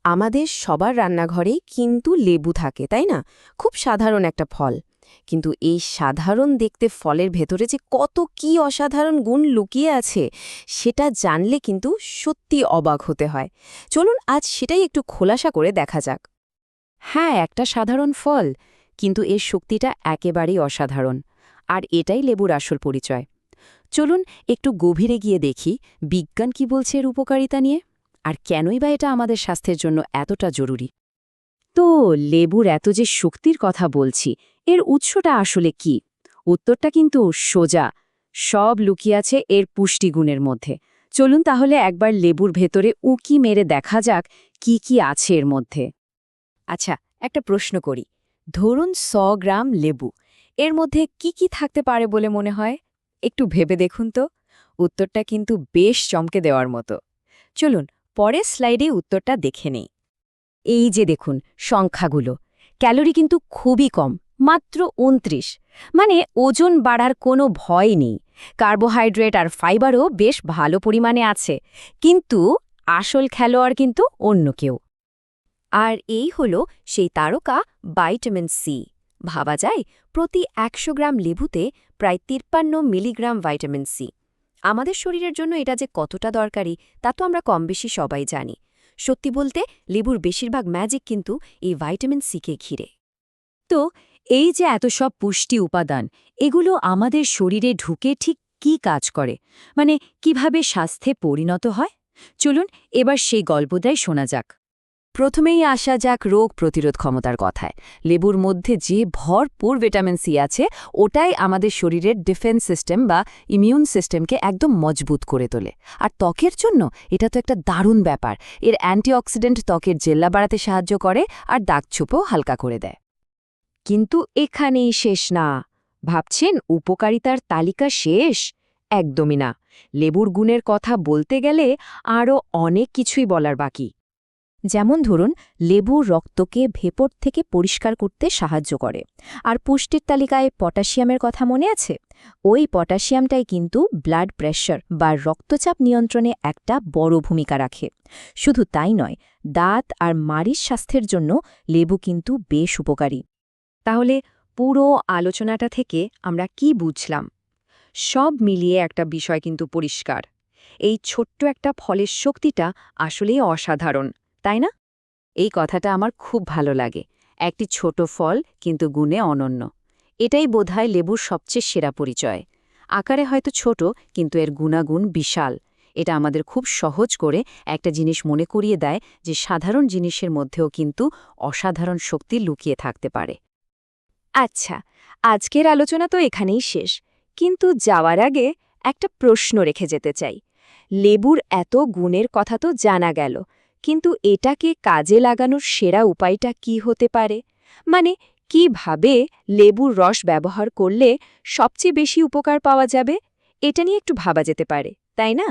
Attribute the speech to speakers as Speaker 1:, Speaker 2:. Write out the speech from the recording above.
Speaker 1: আমাদের সবার রান্নাঘরেই কিন্তু লেবু থাকে, তাই না? খুব সাধারণ একটা ফল। কিন্তু এই সাধারণ দেখতে ফলের ভেতরে যে কত কি অসাধারণ গুণ লুকিয়ে আছে, সেটা জানলে কিন্তু সত্যি অবাক হতে হয়। চলুন আজ সেটাই একটু খোলাসা করে দেখা যাক।
Speaker 2: হ্যাঁ, একটা সাধারণ ফল, কিন্তু এর শক্তিটা একেবারেই অসাধারণ। আর এটাই লেবুর আসল পরিচয়। চলুন একটু গভীরে গিয়ে দেখি বিজ্ঞান কি বলছে এর উপকারিতা নিয়ে, আর কেনই বা এটা আমাদের স্বাস্থ্যের জন্য এতটা জরুরি। তো লেবুর এত যে শক্তির কথা বলছি, এর উৎসটা আসলে কি? উত্তরটা কিন্তু সোজা। সব লুকিয়ে আছে এর পুষ্টিগুণের মধ্যে। চলুন তাহলে একবার লেবুর ভেতরে উঁকি মেরে দেখা যাক কি কি আছে এর মধ্যে।
Speaker 1: আচ্ছা, একটা প্রশ্ন করি। ধরুন 100 গ্রাম লেবু, এর মধ্যে কি কি থাকতে পারে বলে মনে হয়? একটু ভেবে দেখুন তো। উত্তরটা কিন্তু বেশ চমকে দেওয়ার মতো। চলুন পরের স্লাইডে উত্তরটা দেখে নেই।
Speaker 2: এই যে দেখুন সংখ্যাগুলো, ক্যালোরি কিন্তু খুবই কম, মাত্র ২৯। মানে ওজন বাড়ার কোনো ভয় নেই। কার্বোহাইড্রেট আর ফাইবারও বেশ ভালো পরিমাণে আছে, কিন্তু আসল খেলোয়াড় কিন্তু অন্য কেউ।
Speaker 1: আর এই হলো সেই তারকা ভাইটামিন সি। ভাবা যায় প্রতি ১০০ গ্রাম লেবুতে প্রায় ৫৩ মিলিগ্রাম ভাইটামিন সি। আমাদের শরীরের জন্য এটা যে কতটা দরকারি তা তো আমরা কমবেশি সবাই জানি। সত্যি বলতে লেবুর বেশিরভাগ ম্যাজিক কিন্তু এই ভাইটামিন সিকে ঘিরে।
Speaker 2: তো এই যে এত সব পুষ্টি উপাদান, এগুলো আমাদের শরীরে ঢুকে ঠিক কি কাজ করে, মানে কিভাবে স্বাস্থ্যে পরিণত হয়? চলুন এবার সেই গল্পটাই শোনা যাক। প্রথমেই আসা যাক রোগ প্রতিরোধ ক্ষমতার কথায়। লেবুর মধ্যে যে ভরপুর ভিটামিন সি আছে, ওটাই আমাদের শরীরের ডিফেন্স সিস্টেম বা ইমিউন সিস্টেমকে একদম মজবুত করে তোলে। আর ত্বকের জন্য এটা তো একটা দারুণ ব্যাপার। এর অ্যান্টিঅক্সিডেন্ট ত্বকের জেল্লা বাড়াতে সাহায্য করে আর দাগছোপও হালকা করে দেয়। কিন্তু এখানেই শেষ না। ভাবছেন উপকারিতার তালিকা শেষ? একদমই না। লেবুর গুণের কথা বলতে গেলে আরও অনেক কিছুই বলার বাকি।
Speaker 1: যেমন ধরুন, লেবু রক্তকে ভেপর থেকে পরিষ্কার করতে সাহায্য করে। আর পুষ্টির তালিকায় পটাশিয়ামের কথা মনে আছে? ওই পটাশিয়ামটাই কিন্তু ব্লাড প্রেশার বা রক্তচাপ নিয়ন্ত্রণে একটা বড় ভূমিকা রাখে। শুধু তাই নয়, দাঁত আর মাড়ির স্বাস্থ্যের জন্য লেবু কিন্তু বেশ উপকারী।
Speaker 2: তাহলে পুরো আলোচনাটা থেকে আমরা কি বুঝলাম? সব মিলিয়ে একটা বিষয় কিন্তু পরিষ্কার। এই ছোট্ট একটা ফলের শক্তিটা আসলেই অসাধারণ, তাই না? এই কথাটা আমার খুব ভালো লাগে। একটি ছোট ফল কিন্তু গুণে অনন্য। এটাই বোধহয় লেবুর সবচেয়ে সেরা পরিচয়। আকারে হয়তো ছোট, কিন্তু এর গুণাগুণ বিশাল। এটা আমাদের খুব সহজ করে একটা জিনিস মনে করিয়ে দেয় যে সাধারণ জিনিসের মধ্যেও কিন্তু অসাধারণ শক্তি লুকিয়ে থাকতে পারে।
Speaker 1: আচ্ছা, আজকের আলোচনা তো এখানেই শেষ। কিন্তু যাওয়ার আগে একটা প্রশ্ন রেখে যেতে চাই। লেবুর এত গুণের কথা তো জানা গেল, কিন্তু এটাকে কাজে লাগানোর সেরা উপায়টা কি হতে পারে? মানে, কিভাবে লেবুর রস ব্যবহার করলে সবচেয়ে বেশি উপকার পাওয়া যাবে? এটা নিয়ে একটু ভাবা যেতে পারে, তাই না?